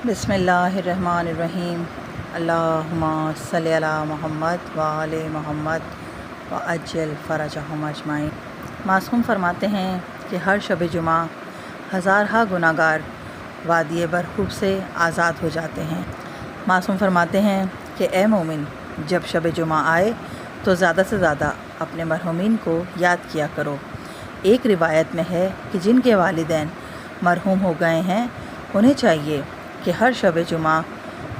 بسم اللہ الرحمن الرحیم۔ اللہم صلی علی محمد وآل محمد وعجل فرجہم اجمعین۔ معصوم فرماتے ہیں کہ ہر شب جمعہ ہزارہا گناہگار وادی برہوت سے آزاد ہو جاتے ہیں۔ معصوم فرماتے ہیں کہ اے مومن، جب شب جمعہ آئے تو زیادہ سے زیادہ اپنے مرحومین کو یاد کیا کرو۔ ایک روایت میں ہے کہ جن کے والدین مرحوم ہو گئے ہیں انہیں چاہیے کہ ہر شب جمعہ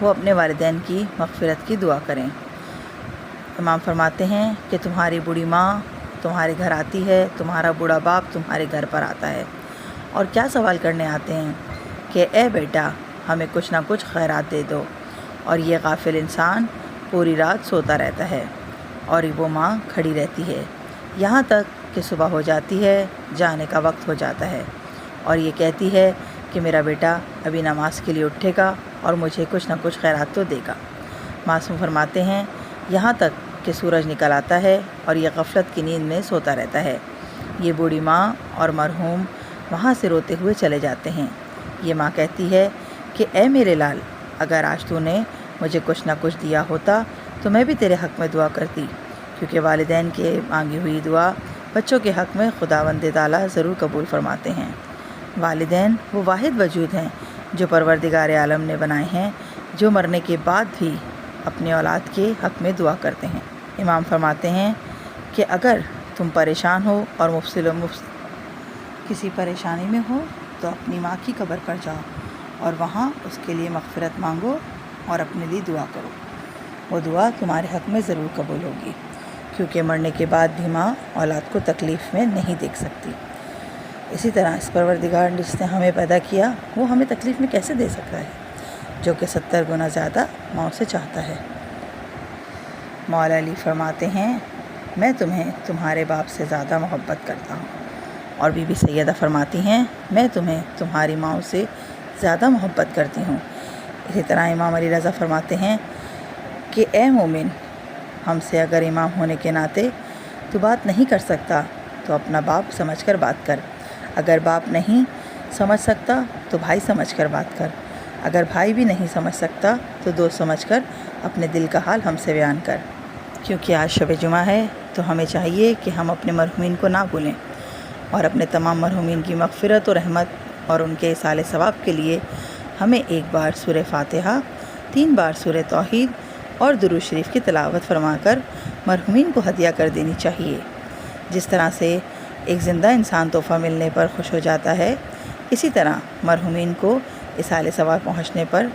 وہ اپنے والدین کی مغفرت کی دعا کریں۔ امام فرماتے ہیں کہ تمہاری بوڑھی ماں تمہارے گھر آتی ہے، تمہارا بوڑھا باپ تمہارے گھر پر آتا ہے اور کیا سوال کرنے آتے ہیں کہ اے بیٹا ہمیں کچھ نہ کچھ خیرات دے دو، اور یہ غافل انسان پوری رات سوتا رہتا ہے اور وہ ماں کھڑی رہتی ہے یہاں تک کہ صبح ہو جاتی ہے، جانے کا وقت ہو جاتا ہے، اور یہ کہتی ہے کہ میرا بیٹا ابھی نماز کے لیے اٹھے گا اور مجھے کچھ نہ کچھ خیرات تو دے گا۔ معصوم فرماتے ہیں یہاں تک کہ سورج نکل آتا ہے اور یہ غفلت کی نیند میں سوتا رہتا ہے۔ یہ بوڑھی ماں اور مرحوم وہاں سے روتے ہوئے چلے جاتے ہیں۔ یہ ماں کہتی ہے کہ اے میرے لال، اگر آج تو نے مجھے کچھ نہ کچھ دیا ہوتا تو میں بھی تیرے حق میں دعا کرتی، کیونکہ والدین کے مانگی ہوئی دعا بچوں کے حق میں خداوند تعالیٰ ضرور قبول فرماتے ہیں۔ والدین وہ واحد وجود ہیں جو پروردگار عالم نے بنائے ہیں، جو مرنے کے بعد بھی اپنے اولاد کے حق میں دعا کرتے ہیں۔ امام فرماتے ہیں کہ اگر تم پریشان ہو اور کسی پریشانی میں ہو تو اپنی ماں کی قبر پر جاؤ اور وہاں اس کے لیے مغفرت مانگو اور اپنے لیے دعا کرو۔ وہ دعا تمہارے حق میں ضرور قبول ہوگی، کیونکہ مرنے کے بعد بھی ماں اولاد کو تکلیف میں نہیں دیکھ سکتی۔ اسی طرح اس پروردگار جس نے ہمیں پیدا کیا وہ ہمیں تکلیف میں کیسے دے سکتا ہے، جو کہ 70 گنا زیادہ ماں سے چاہتا ہے۔ مولا علی فرماتے ہیں میں تمہیں تمہارے باپ سے زیادہ محبت کرتا ہوں، اور بی بی سیدہ فرماتی ہیں میں تمہیں تمہاری ماں سے زیادہ محبت کرتی ہوں۔ اسی طرح امام علی رضا فرماتے ہیں کہ اے مومن، ہم سے اگر امام ہونے کے ناطے تو بات نہیں کر سکتا تو اپنا باپ سمجھ کر بات کر، اگر باپ نہیں سمجھ سکتا تو بھائی سمجھ کر بات کر، اگر بھائی بھی نہیں سمجھ سکتا تو دوست سمجھ کر اپنے دل کا حال ہم سے بیان کر۔ کیونکہ آج شب جمعہ ہے تو ہمیں چاہیے کہ ہم اپنے مرحومین کو نہ بھولیں، اور اپنے تمام مرحومین کی مغفرت و رحمت اور ان کے ایصال ثواب کے لیے ہمیں 1 بار سورہ فاتحہ، 3 بار سورہ توحید اور درود شریف کی تلاوت فرما کر مرحومین کو ہدیہ کر دینی چاہیے۔ جس طرح سے ایک زندہ انسان تحفہ ملنے پر خوش ہو جاتا ہے، اسی طرح مرحومین کو ایصال ثواب پہنچنے پر